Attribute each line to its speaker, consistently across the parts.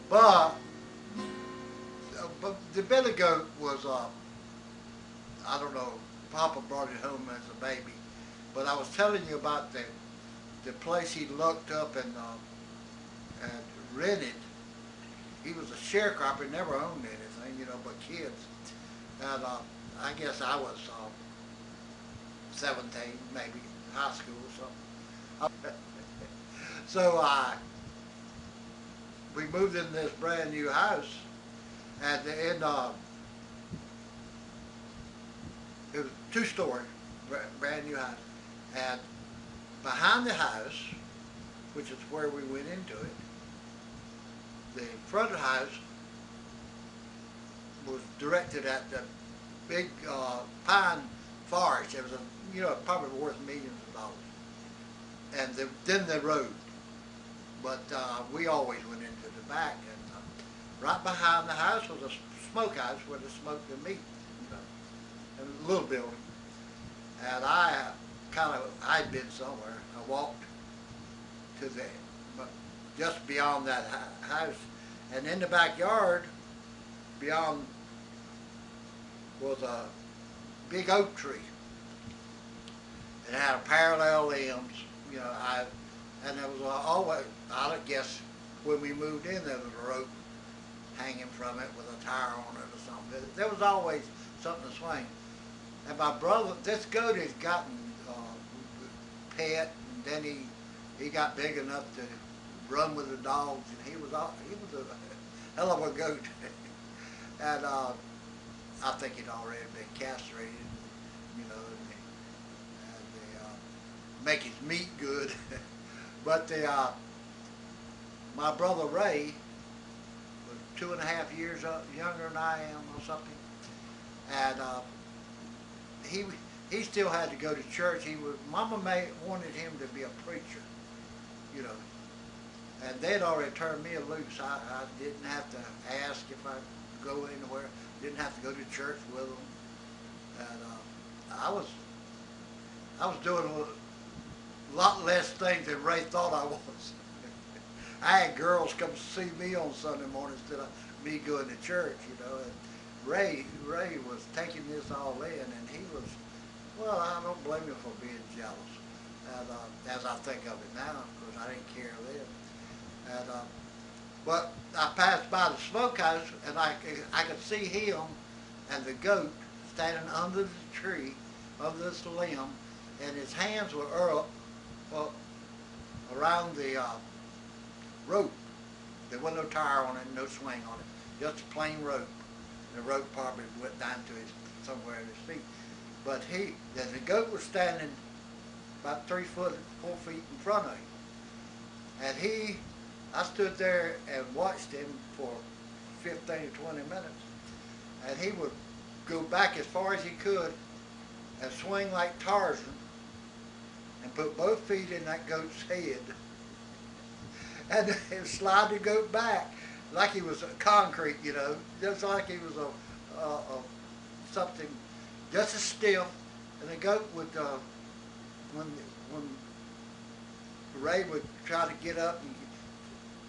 Speaker 1: But the billy goat was, I don't know, Papa brought it home as a baby. But I was telling you about the place he looked up and rented. He was a sharecropper, never owned anything, but kids. And I guess I was 17, maybe, high school or something. So we moved in this brand new house, and it was two-story, brand new house. And behind the house, which is where we went into it, the front of the house was directed at the big pine forest. It was probably worth millions of dollars. And then the road. But we always went into the back, and right behind the house was a smokehouse where they smoked the meat, and a little building. And I'd been somewhere. I walked to but just beyond that house, and in the backyard, beyond was a big oak tree. It had parallel limbs, and there was always, I guess, when we moved in, there was a rope hanging from it with a tire on it or something. There was always something to swing. And my brother, this goat has gotten pet, and then he got big enough to run with the dogs, and he was a hell of a goat. And I think he'd already been castrated, and make his meat good. But my brother Ray was 2.5 years younger than I am or something, and he still had to go to church. Mama wanted him to be a preacher, and they'd already turned me loose. I didn't have to ask if I'd go anywhere. Didn't have to go to church with them, and I was doing a lot less things than Ray thought I was. I had girls come see me on Sunday morning instead of me going to church, and Ray was taking this all in, and he was, well, I don't blame him for being jealous, and as I think of it now, because I didn't care then. And but I passed by the smokehouse, and I could see him and the goat standing under the tree, under this limb, and his hands were up around the rope. There wasn't no tire on it, no swing on it, just a plain rope. The rope probably went down to somewhere in his feet. But the goat was standing about 3 foot, 4 feet in front of him. And I stood there and watched him for 15 or 20 minutes. And he would go back as far as he could and swing like Tarzan and put both feet in that goat's head and slide the goat back like he was concrete, just like he was something just as stiff. And the goat would, when Ray would try to get up and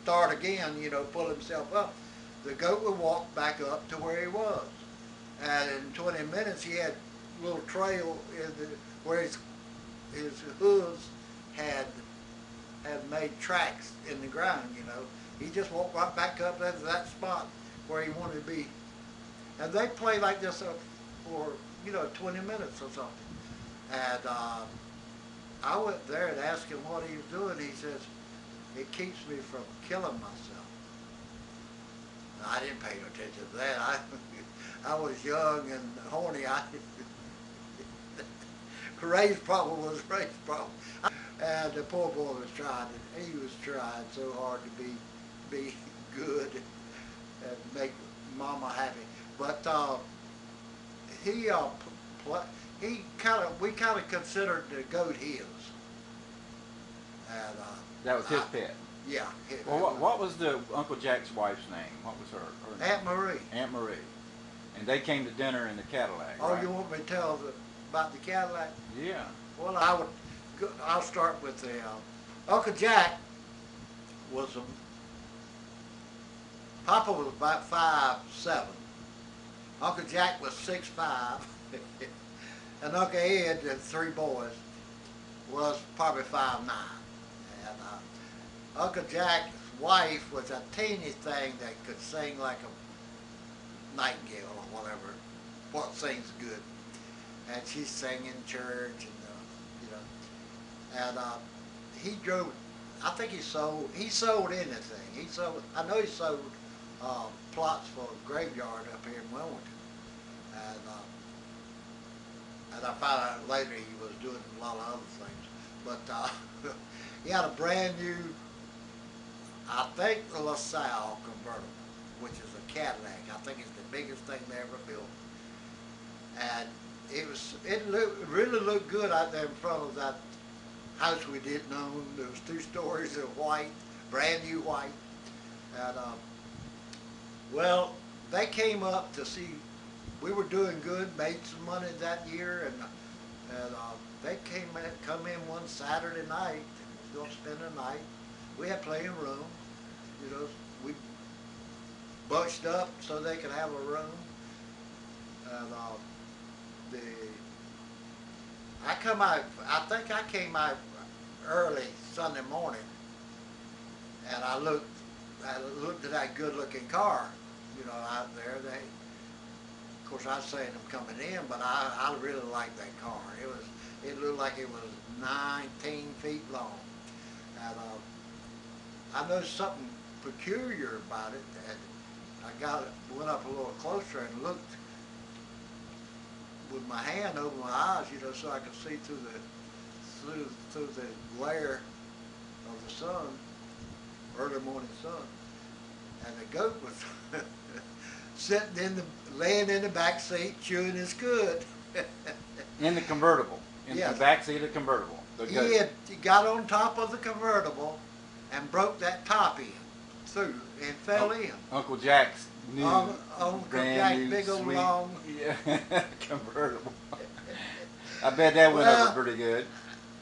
Speaker 1: start again, pull himself up, the goat would walk back up to where he was. And in 20 minutes, he had a little trail where his hooves had made tracks in the ground, He just walked right back up to that spot where he wanted to be. And they play like this for, 20 minutes or something. And I went there and asked him what he was doing. He says, it keeps me from killing myself. I didn't pay no attention to that. I was young and horny. Ray's problem was Ray's problem. And the poor boy was trying, and he was trying so hard to be good and make Mama happy. But we kind of considered the goat his. And
Speaker 2: that was his pet.
Speaker 1: Yeah.
Speaker 2: Well, what was the Uncle Jack's wife's name? What was her name?
Speaker 1: Aunt Marie.
Speaker 2: Aunt Marie. And they came to dinner in the Cadillac.
Speaker 1: Oh,
Speaker 2: right?
Speaker 1: You want me to tell about the Cadillac?
Speaker 2: Yeah.
Speaker 1: Well, I'll start with the Uncle Jack was Papa was about 5'7". Uncle Jack was 6'5", and Uncle Ed, the three boys, was probably 5'9". And Uncle Jack's wife was a teeny thing that could sing like a nightingale or whatever, what sings good. And she sang in church, and you know, and he drove. I think he sold anything. He sold. I know he sold plots for a graveyard up here in Wilmington, and I found out later he was doing a lot of other things. But he had a brand new, I think, LaSalle convertible, which is a Cadillac. I think it's the biggest thing they ever built, and it really looked good out there in front of that house we didn't own. There was 2 stories of white, brand new white. And well, they came up to see we were doing good, made some money that year, and they come in one Saturday night and was going to spend the night. We had plenty of room, you know. We bunched up so they could have a room, and I think I came out early Sunday morning, and I looked at that good-looking car, you know, out there. Of course, I was saying them coming in, but I really liked that car. It looked like it was 19 feet long, and I noticed something peculiar about it, and I went up a little closer and looked with my hand over my eyes, you know, so I could see through the glare of the sun, early morning sun. And the goat was laying in the back seat, chewing his cud.
Speaker 2: In the convertible, in
Speaker 1: Yes.
Speaker 2: the back seat of the convertible.
Speaker 1: He got on top of the convertible and broke that top in through and fell in.
Speaker 2: Uncle Jack's new,
Speaker 1: Uncle Jack, big old
Speaker 2: sweet,
Speaker 1: long.
Speaker 2: yeah, convertible. I bet that went over pretty good.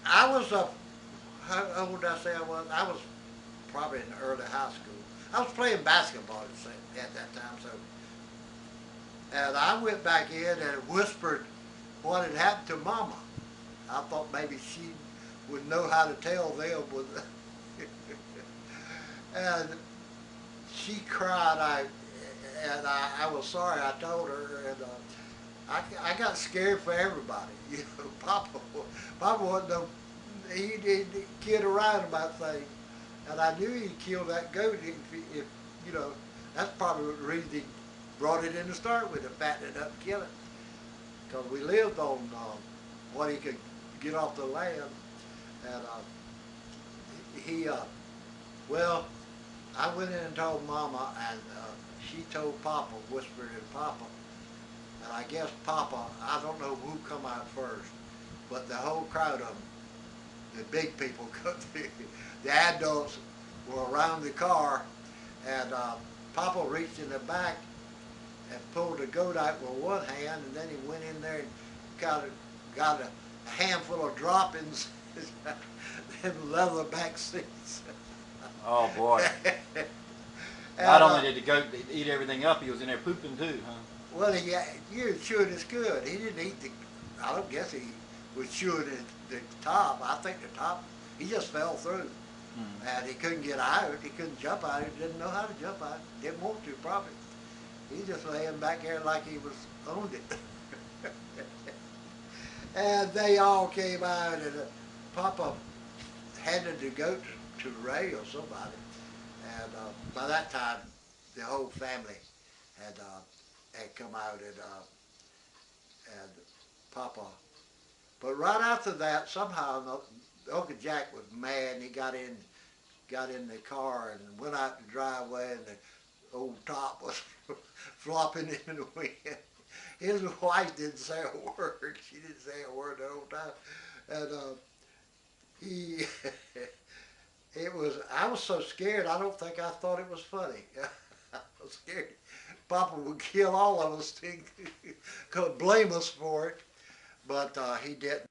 Speaker 1: I was how old did I say I was? I was probably in early high school. I was playing basketball at that time, so. And I went back in and whispered what had happened to Mama. I thought maybe she would know how to tell them. And she cried, and I was sorry. I told her, and I got scared for everybody. You know, Papa wasn't no, he didn't kid around about things, and I knew he'd kill that goat if you know. That's probably the reason he brought it in to start with, to fatten it up and kill it, because we lived on what he could get off the land, and well, I went in and told Mama, and she told Papa, whispered to Papa, and I guess Papa, I don't know who come out first, but the whole crowd of them, the big people, the adults were around the car, and Papa reached in the back and pulled the goat out with one hand, and then he went in there and got a handful of droppings in leather back seats.
Speaker 2: Oh boy. Not only did the goat eat everything up, he was in there pooping too, huh?
Speaker 1: Well, he was chewing his cud. He didn't eat I don't guess he was chewing the top. I think the top, he just fell through. And he couldn't get out. He couldn't jump out. He didn't know how to jump out. Didn't want to, probably. He just laying back there like he was owned it. And they all came out, and Papa handed the goat to Ray or somebody. And by that time, the whole family had come out, and Papa. But right after that, somehow Uncle Jack was mad, and he got in the car and went out the driveway, and the old top was flopping in the wind. His wife didn't say a word. She didn't say a word the whole time. And I was so scared, I don't think I thought it was funny. I was scared Papa would kill all of us, could blame us for it, but he didn't.